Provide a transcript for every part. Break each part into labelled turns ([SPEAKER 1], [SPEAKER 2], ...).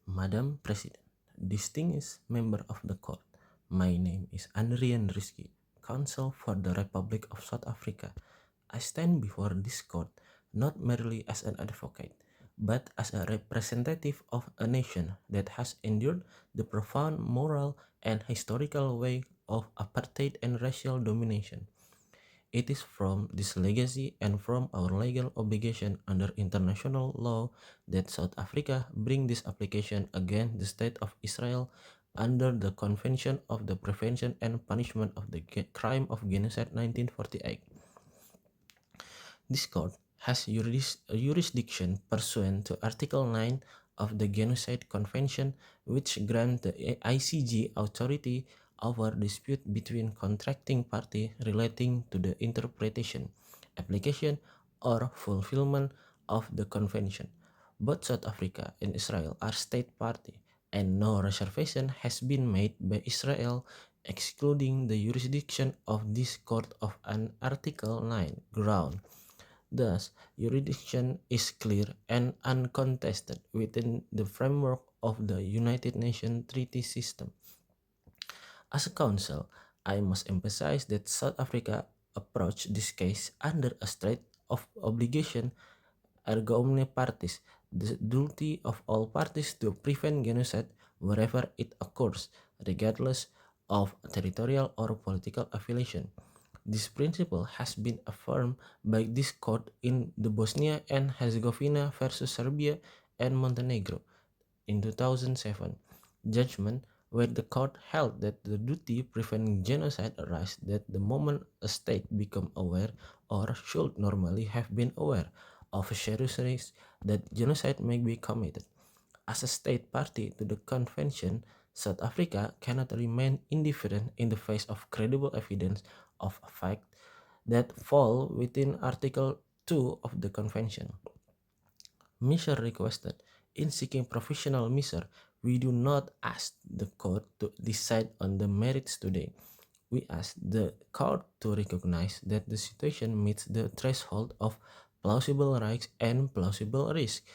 [SPEAKER 1] Madam President, distinguished member of the court, my name is Andrian Rizky, Counsel for the Republic of South Africa. I stand before this court not merely as an advocate, but as a representative of a nation that has endured the profound moral and historical way of apartheid and racial domination. It is from this legacy and from our legal obligation under international law that South Africa bring this application against the State of Israel under the Convention of the Prevention and Punishment of the Crime of Genocide 1948. This court has jurisdiction pursuant to Article 9 of the Genocide Convention, which grants the ICJ authority over dispute between contracting parties relating to the interpretation, application, or fulfillment of the convention. Both South Africa and Israel are state party, and no reservation has been made by Israel excluding the jurisdiction of this court of an Article 9 ground. Thus, jurisdiction is clear and uncontested within the framework of the United Nations treaty system. As a counsel, I must emphasize that South Africa approached this case under a state of obligation erga omnes partes, the duty of all parties to prevent genocide wherever it occurs, regardless of territorial or political affiliation. This principle has been affirmed by this court in the Bosnia and Herzegovina versus Serbia and Montenegro in 2007 judgment, where the court held that the duty preventing genocide arises that the moment a state become aware or should normally have been aware of a serious risk that genocide may be committed. As a state party to the convention, South Africa cannot remain indifferent in the face of credible evidence of a fact that fall within Article 2 of the convention. Measure requested. In seeking professional measure, we do not ask the court to decide on the merits today. We ask the court to recognize that the situation meets the threshold of plausible rights and plausible risk,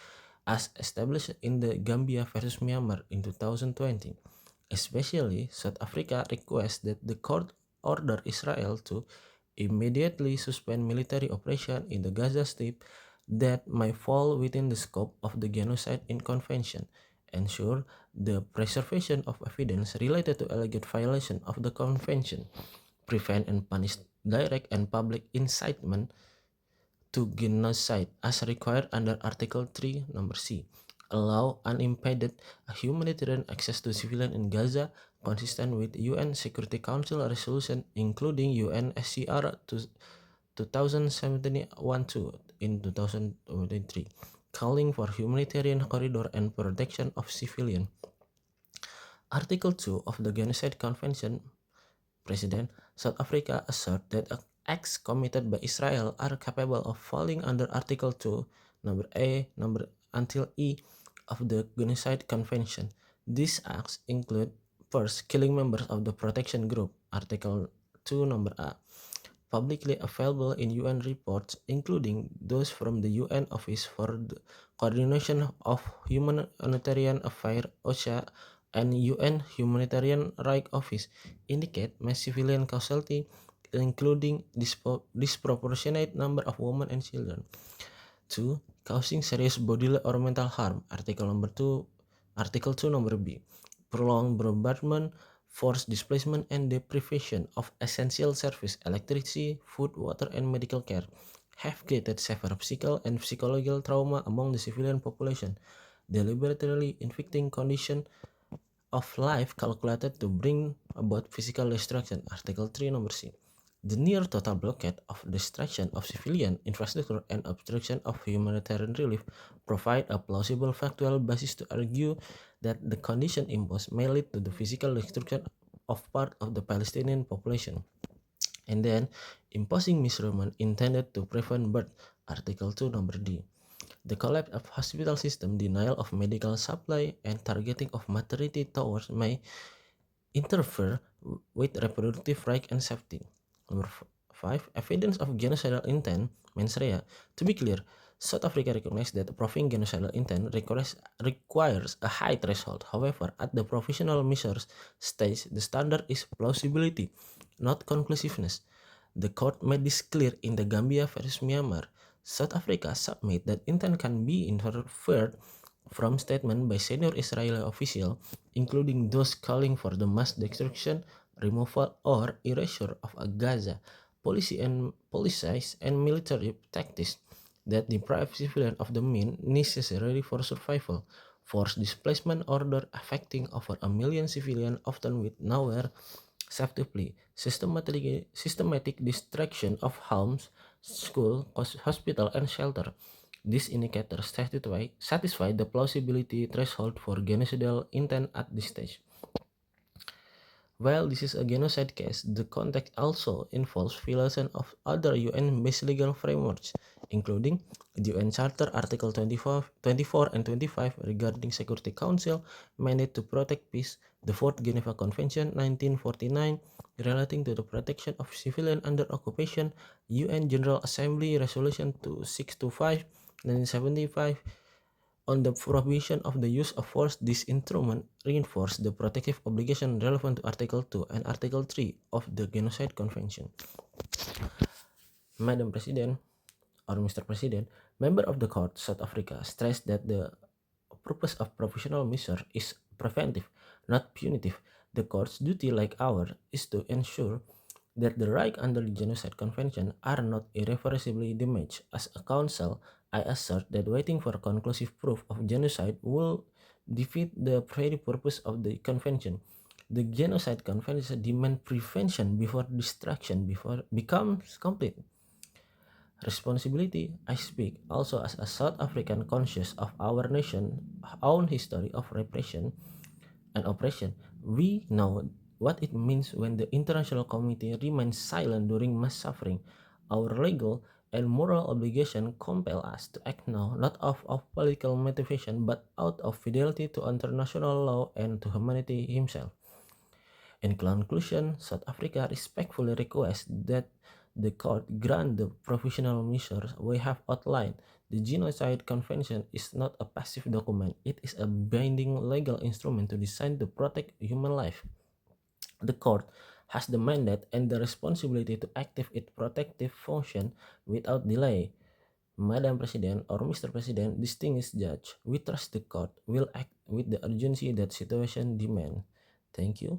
[SPEAKER 1] as established in the Gambia versus Myanmar in 2020. Especially, South Africa requests that the court order Israel to immediately suspend military operation in the Gaza Strip that might fall within the scope of the genocide in convention, ensure the preservation of evidence related to alleged violation of the convention, prevent and punish direct and public incitement to genocide as required under Article 3, number C, allow unimpeded humanitarian access to civilians in Gaza consistent with UN Security Council resolution including UNSCR 2017-12 in 2023, calling for humanitarian corridor and protection of civilians. Article 2 of the Genocide Convention, President, South Africa assert that acts committed by Israel are capable of falling under Article 2, number A, number until E of the Genocide Convention. These acts include first, killing members of the protection group, Article 2, number A, publicly available in UN reports, including those from the UN Office for the Coordination of Humanitarian Affairs (OCHA) and UN Humanitarian Rights Office, indicate mass civilian casualty, including disproportionate number of women and children. 2. Causing serious bodily or mental harm, Article 2, number B. Prolonged bombardment, forced displacement, and deprivation of essential service, electricity, food, water, and medical care have created severe physical and psychological trauma among the civilian population, deliberately inflicting conditions of life calculated to bring about physical destruction, Article 3, number C. The near total blockade of destruction of civilian infrastructure and obstruction of humanitarian relief provide a plausible factual basis to argue that the condition imposed may lead to the physical destruction of part of the Palestinian population. And then, imposing measurement intended to prevent birth, Article 2, number D. The collapse of hospital system, denial of medical supply, and targeting of maternity towers may interfere with reproductive rights and safety. Number 5. Evidence of genocidal intent, mens rea. To be clear, South Africa recognized that proving genocidal intent requires a high threshold. However, at the professional measures stage, the standard is plausibility, not conclusiveness. The court made this clear in the Gambia versus Myanmar. South Africa submit that intent can be inferred from statements by senior Israeli officials, including those calling for the mass destruction, removal, or erasure of a Gaza, policies and military tactics that deprive civilians of the means necessary for survival. Forced displacement order affecting over a million civilians, often with nowhere safe to flee. Systematic destruction of homes, school, hospital, and shelter. These indicators satisfy the plausibility threshold for genocidal intent at this stage. While this is a genocide case, the context also involves violation of other UN-based legal frameworks, including the UN Charter Article 24 and 25 regarding Security Council mandate to protect peace, the Fourth Geneva Convention 1949 relating to the protection of civilians under occupation, UN General Assembly Resolution 2625 1975 on the prohibition of the use of force. This instrument reinforced the protective obligation relevant to Article 2 and Article 3 of the Genocide Convention. Madam President or Mr. President, member of the court, South Africa, stressed that the purpose of professional measure is preventive, not punitive. The court's duty, like ours, is to ensure that the rights under the Genocide Convention are not irreversibly damaged. As a counsel, I assert that waiting for conclusive proof of genocide will defeat the very purpose of the convention. The Genocide Convention demands prevention before destruction becomes complete. Responsibility, I speak also as a South African conscious of our nation's own history of repression and oppression. We know what it means when the international community remains silent during mass suffering. Our legal and moral obligation compel us to act now, not out of political motivation, but out of fidelity to international law and to humanity himself. In conclusion, South Africa respectfully requests that the court grant the provisional measures we have outlined. The Genocide Convention is not a passive document, it is a binding legal instrument to design to protect human life. The court has the mandate and the responsibility to activate its protective function without delay. Madam President or Mr. President, distinguished judge, we trust the court will act with the urgency that situation demands. Thank you.